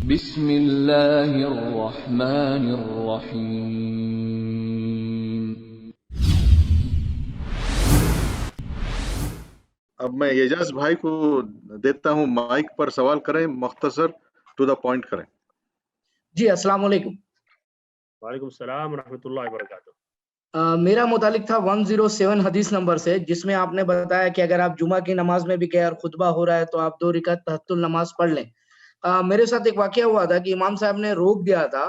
بسم اللہ الرحمن الرحیم۔ اب میں اعجاز بھائی کو دیتا ہوں مائک پر، سوال کریں، مختصر ٹو دا پوائنٹ کریں۔ جی السلام علیکم۔ وعلیکم السلام ورحمۃ اللہ وبرکاتہ۔ میرا متعلق تھا 107 حدیث نمبر سے، جس میں آپ نے بتایا کہ اگر آپ جمعہ کی نماز میں بھی گئے اور خطبہ ہو رہا ہے تو آپ 2 رکعت تحت النماز پڑھ لیں۔ میرے ساتھ ایک واقعہ ہوا تھا کہ امام صاحب نے روک دیا تھا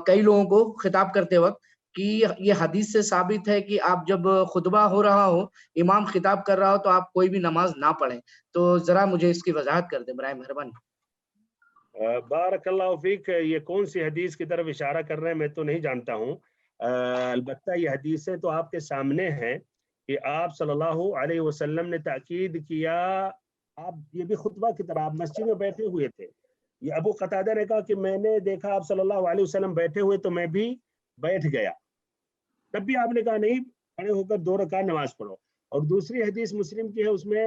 کئی لوگوں کو خطاب کرتے وقت کہ یہ حدیث سے ثابت ہے کہ آپ جب خطبہ ہو رہا ہو، امام خطاب کر رہا ہو تو آپ کوئی بھی نماز نہ پڑھیں۔ تو ذرا مجھے اس کی وضاحت کر دیں برائے مہربانی۔ بارک اللہ فیک، یہ کون سی حدیث کی طرف اشارہ کر رہے ہیں میں تو نہیں جانتا ہوں، البتہ یہ حدیثیں تو آپ کے سامنے ہیں کہ آپ صلی اللہ علیہ وسلم نے تاکید کیا، آپ یہ بھی خطبہ کی طرح آپ مسجد میں بیٹھے ہوئے تھے، یہ ابو قتادہ نے کہا کہ میں نے دیکھا آپ صلی اللہ علیہ وسلم بیٹھے ہوئے تو میں بھی بیٹھ گیا، تب بھی آپ نے کہا نہیں، کھڑے ہو کر 2 رکعت نماز پڑھو۔ اور دوسری حدیث مسلم کی ہے، اس میں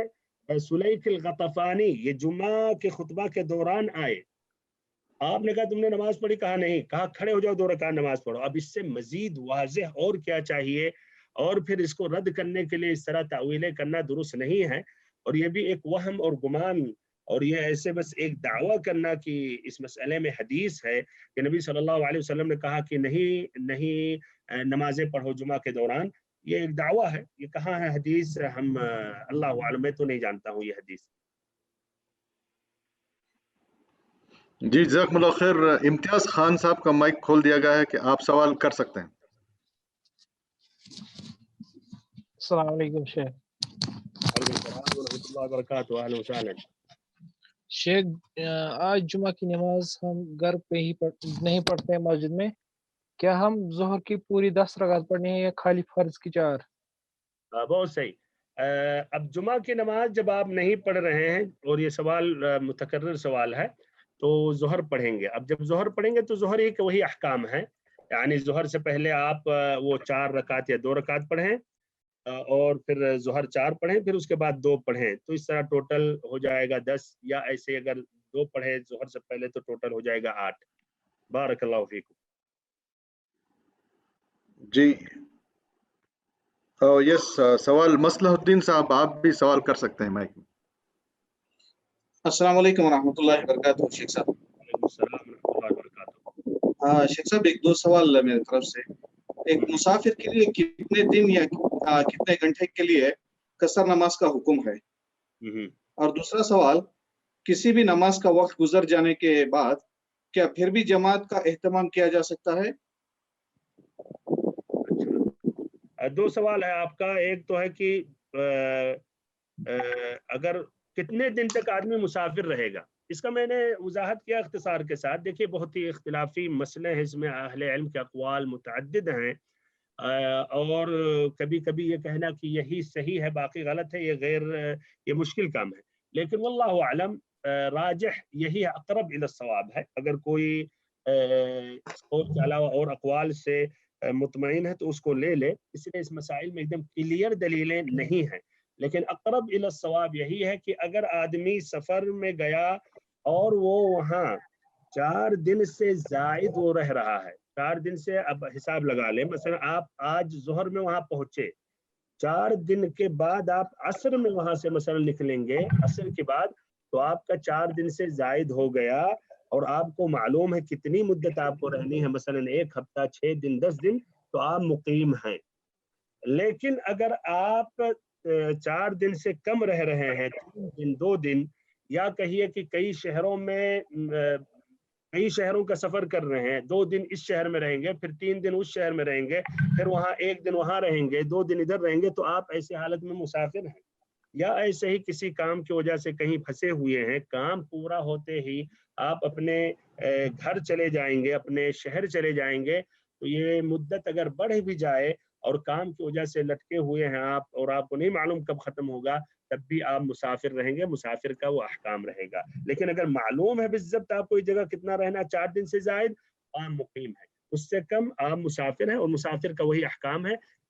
سلیک الغطفانی یہ جمعہ کے خطبہ کے دوران آئے، آپ نے کہا تم نے نماز پڑھی؟ کہا نہیں، کہا کھڑے ہو جاؤ 2 رکعت نماز پڑھو۔ اب اس سے مزید واضح اور کیا چاہیے؟ اور پھر اس کو رد کرنے کے لیے اس طرح تعویلیں کرنا درست نہیں ہے، اور یہ بھی ایک وہم اور گمان، اور یہ ایسے بس ایک دعویٰ کرنا کہ اس مسئلے میں حدیث ہے کہ نبی صلی اللہ علیہ وسلم نے کہا کہ نہیں نمازیں پڑھو جمعہ کے دوران، یہ ایک دعویٰ ہے، یہ کہاں ہے حدیث؟ ہم اللہ عالم، میں تو نہیں جانتا ہوں یہ حدیث۔ جی جزاکم اللہ خیر۔ امتیاز خان صاحب کا مائک کھول دیا گیا ہے کہ آپ سوال کر سکتے ہیں۔ السلام علیکم شیخ۔ وعلیکم السلام ورحمۃ اللہ وبرکاتہ، اہلا وسہلا۔ شیخ آج جمعہ کی نماز ہم گھر پہ ہی نہیں پڑھتے ہیں مسجد میں، کیا ہم ظہر کی پوری 10 رکعت پڑھنی ہے یا خالی فرض کی 4؟ بہت صحیح۔ اب جمعہ کی نماز جب آپ نہیں پڑھ رہے ہیں، اور یہ سوال متکرر سوال ہے، تو ظہر پڑھیں گے۔ اب جب ظہر پڑھیں گے تو ظہر ایک وہی احکام ہے، یعنی ظہر سے پہلے آپ وہ 4 رکعت یا 2 رکعت پڑھیں، اور پھر ظہر 4 پڑھیں، پھر اس کے بعد 2 پڑھیں، تو اس طرح ٹوٹل ہو جائے گا 10، یا ایسے اگر 2 پڑھیں ظہر سے پہلے تو ٹوٹل ہو جائے گا 8۔ بارک اللہ فیکم۔ جی یس، سوال مصلح الدین صاحب، آپ بھی سوال کر سکتے ہیں مائک میں۔ السلام علیکم ورحمۃ اللہ وبرکاتہ شیخ صاحب۔ وعلیکم السلام ورحمۃ اللہ وبرکاتہ۔ شیخ صاحب 1-2 سوال میری طرف سے۔ ایک مسافر کے لیے کتنے دن یا کتنے گھنٹے کے لیے قصر نماز کا حکم ہے؟ اور دوسرا سوال، کسی بھی نماز کا وقت گزر جانے کے بعد کیا پھر بھی جماعت کا اہتمام کیا جا سکتا ہے؟ 2 سوال ہے آپ کا۔ ایک تو ہے کہ اگر کتنے دن تک آدمی مسافر رہے گا، اس کا میں نے وضاحت کیا اختصار کے ساتھ۔ دیکھیے بہت ہی اختلافی مسئلے ہیں، اس میں اہل علم کے اقوال متعدد ہیں، اور کبھی کبھی یہ کہنا کہ یہی صحیح ہے باقی غلط ہے، یہ مشکل کام ہے، لیکن واللہ اعلم راجح یہی اقرب الی الصواب ہے۔ اگر کوئی اس قول کے علاوہ اور اقوال سے مطمئن ہے تو اس کو لے لے، اس لیے اس مسائل میں ایک دم کلیئر دلیلیں نہیں ہیں، لیکن اقرب الی الصواب یہی ہے کہ اگر آدمی سفر میں گیا اور وہ وہاں 4 دن سے زائد وہ رہ رہا ہے، 4 دن سے، اب حساب لگا لیں، مثلا آپ آج ظہر میں وہاں پہنچے، 4 دن کے بعد آپ عصر میں وہاں سے مثلا نکلیں گے، عصر کے بعد، تو آپ کا 4 دن سے زائد ہو گیا، اور آپ کو معلوم ہے کتنی مدت آپ کو رہنی ہے، مثلا 1 ہفتہ، 6 دن، 10 دن، تو آپ مقیم ہیں۔ لیکن اگر آپ 4 دن سے کم رہ رہے ہیں، 3 دن، 2 دن، یا کہیے کہ کئی شہروں کا سفر کر رہے ہیں، 2 دن اس شہر میں رہیں گے، پھر 3 دن اس شہر میں رہیں گے، پھر وہاں 1 دن وہاں رہیں گے، 2 دن ادھر رہیں گے، تو آپ ایسی حالت میں مسافر ہیں، یا ایسے ہی کسی کام کی وجہ سے کہیں پھنسے ہوئے ہیں، کام پورا ہوتے ہی آپ اپنے گھر چلے جائیں گے، اپنے شہر چلے جائیں گے، تو یہ مدت اگر بڑھ بھی جائے اور کام کی وجہ سے لٹکے ہوئے ہیں آپ، اور آپ کو نہیں معلوم کب ختم ہوگا، تب بھی آپ مسافر رہیں گے، مسافر کا وہ احکام رہے گا۔ لیکن اگر معلوم ہے بالضبط آپ کو اس جگہ کتنا رہنا، 4 دن سے زائد، آپ مقیم ہیں، اس سے کم آپ مسافر ہیں، اور مسافر کا وہی احکام ہے۔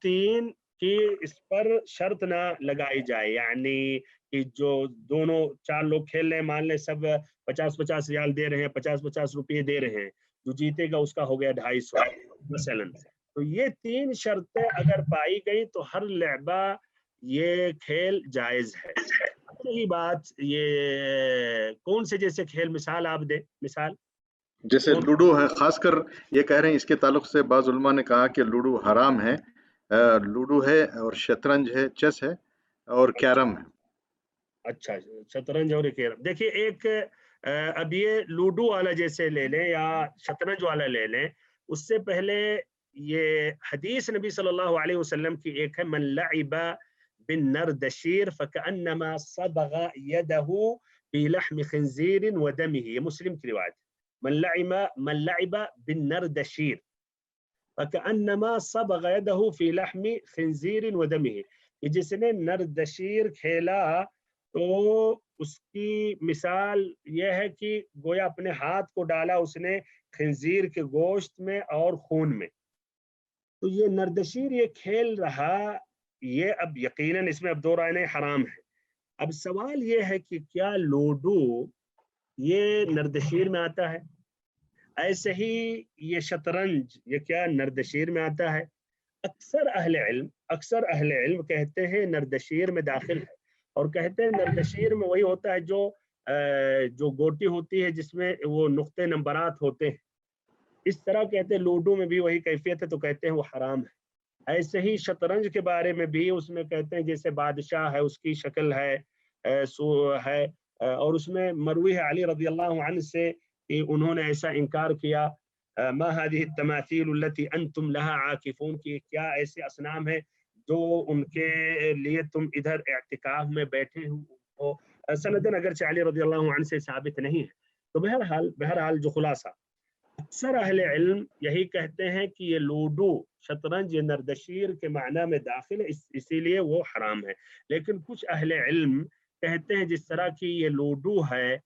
3 کہ اس پر شرط نہ لگائی جائے، یعنی کہ جو دونوں 4 لوگ کھیل رہے ہیں، مان لیں سب 50-50 ریال دے رہے ہیں، 50-50 روپے دے رہے ہیں، جو جیتے گا اس کا ہو گیا 250 مثلا. تو یہ 3 شرطیں اگر پائی گئی تو ہر لعبہ یہ کھیل جائز ہے. رہی بات یہ کون سے جیسے کھیل، مثال آپ دیں. مثال جیسے لوڈو ہے، خاص کر یہ کہہ رہے ہیں اس کے تعلق سے بعض علماء نے کہا کہ لوڈو حرام ہے. لوڈو ہے اور شطرنج ہے، چیس ہے اور کیرم ہے. اچھا، شطرنج اور کیرم. دیکھیے ایک اب یہ لوڈو والا جیسے لے لیں یا شطرنج والا لے لیں، اس سے پہلے یہ حدیث نبی صلی اللہ علیہ وسلم کی ایک ہے، من لعب بالنردشیر فکأنما صبغ یدہ فی لحم خنزیر ودمہ. یہ مسلم کی روایت. من لعب بالنردشیر فکأنما صبغ یدہ فی لحم خنزیر ودمہ. جس نے نردشیر کھیلا تو اس کی مثال یہ ہے کہ گویا اپنے ہاتھ کو ڈالا اس نے خنزیر کے گوشت میں اور خون میں. تو یہ نردشیر یہ کھیل رہا، یہ اب یقیناً اس میں اب 2 رائے حرام ہے. اب سوال یہ ہے کہ کیا لوڈو یہ نردشیر میں آتا ہے؟ ایسے ہی یہ شطرنج یہ کیا نردشیر میں آتا ہے؟ اکثر اہل علم کہتے ہیں نردشیر میں داخل ہے، اور کہتے ہیں نردشیر میں وہی ہوتا ہے جو گوٹی ہوتی ہے جس میں وہ نقطے نمبرات ہوتے ہیں. اس طرح کہتے ہیں لوڈو میں بھی وہی کیفیت ہے، تو کہتے ہیں وہ حرام ہے. ایسے ہی شطرنج کے بارے میں بھی اس میں کہتے ہیں جیسے بادشاہ ہے، اس کی شکل ہے اور اس میں مروی ہے علی رضی اللہ عنہ سے کہ انہوں نے ایسا انکار کیا، ما هذه التماثيل التي انتم لها عاكفون، کی کیا ایسے اصنام ہیں جو ان کے لیے تم ادھر اعتکاف میں بیٹھے ہو. سندن اگرچہ علی رضی اللہ عنہ سے ثابت نہیں ہے. تو بہرحال جو خلاصہ اکثر اہل علم یہی کہتے ہیں کہ یہ لوڈو شطرنج یہ نردشیر کے معنی میں داخل ہے، اسی لیے وہ حرام ہے. لیکن کچھ اہل علم کہتے ہیں جس طرح کی یہ لوڈو ہے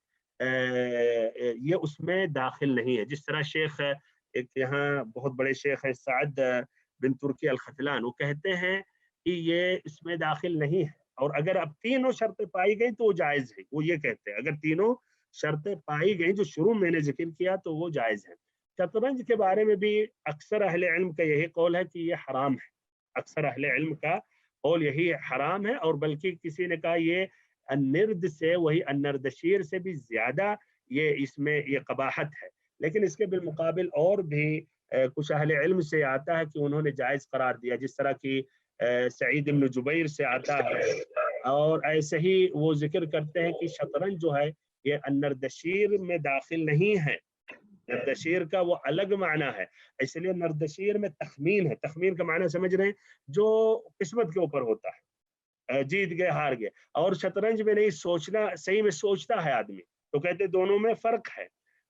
یہ اس میں داخل نہیں ہے. جس طرح شیخ ایک یہاں بہت بڑے شیخ ہیں سعد بن ترکی الختلان، وہ کہتے ہیں کہ یہ اس میں داخل نہیں ہے، اور اگر اب 3 شرطیں پائی گئی تو وہ جائز ہے. وہ یہ کہتے ہیں اگر 3 شرطیں پائی گئی جو شروع میں نے ذکر کیا تو وہ جائز ہے. شطرنج کے بارے میں بھی اکثر اہل علم کا یہی قول ہے کہ یہ حرام ہے. اکثر اہل علم کا قول یہی حرام ہے، اور بلکہ کسی نے کہا یہ النرد سے وہی النردشیر سے بھی زیادہ یہ اس میں یہ قباحت ہے. لیکن اس کے بالمقابل اور بھی کچھ اہل علم سے آتا ہے کہ انہوں نے جائز قرار دیا، جس طرح کی سعید بن جبیر سے آتا ہے. اور ایسے ہی وہ ذکر کرتے ہیں کہ شطرنج جو ہے یہ النردشیر میں داخل نہیں ہے. نردشیر کا وہ الگ معنی ہے، اس لیے نردشیر میں تخمین ہے. تخمین کا معنی سمجھ رہے ہیں؟ جو قسمت کے اوپر ہوتا ہے، جیت گئے ہار گئے. اور شطرنج میں نہیں سوچنا، صحیح میں سوچتا ہے آدمی. تو کہتے دونوں میں فرق ہے.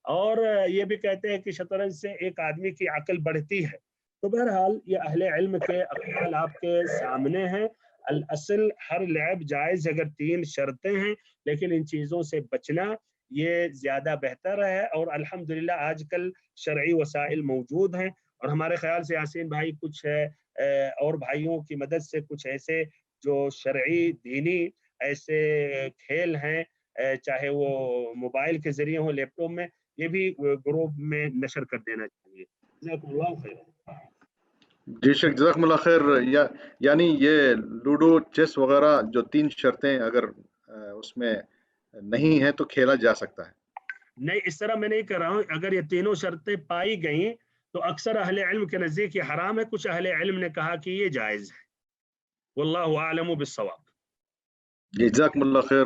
اور یہ بھی کہتے ہیں کہ شطرنج سے ایک آدمی کی عقل بڑھتی ہے. تو بہرحال یہ اہل علم کے اقوال آپ کے سامنے ہیں. الاصل ہر لعب جائز اگر 3 شرطیں ہیں، لیکن ان چیزوں سے بچنا یہ زیادہ بہتر ہے. اور الحمدللہ آج کل شرعی وسائل موجود ہیں، اور ہمارے خیال سے یاسین بھائی کچھ اور بھائیوں کی مدد سے کچھ ایسے جو شرعی دینی ایسے کھیل ہیں، چاہے وہ موبائل کے ذریعے ہو، لیپ ٹاپ میں، یہ بھی گروپ میں نشر کر دینا چاہیے. جزاکم اللہ خیر. جی شیخ جزاکم اللہ خیر. یعنی یہ لوڈو چیس وغیرہ جو 3 شرطیں اگر اس میں نہیں ہیں تو کھیلا جا سکتا ہے؟ نہیں، اس طرح میں نہیں کر رہا ہوں. اگر یہ 3 شرطیں پائی گئیں تو اکثر اہل علم کے نزدیک یہ حرام ہے. کچھ اہل علم نے کہا کہ یہ جائز ہے. واللہ اعلم بالصواب. جزاکم اللہ خیر.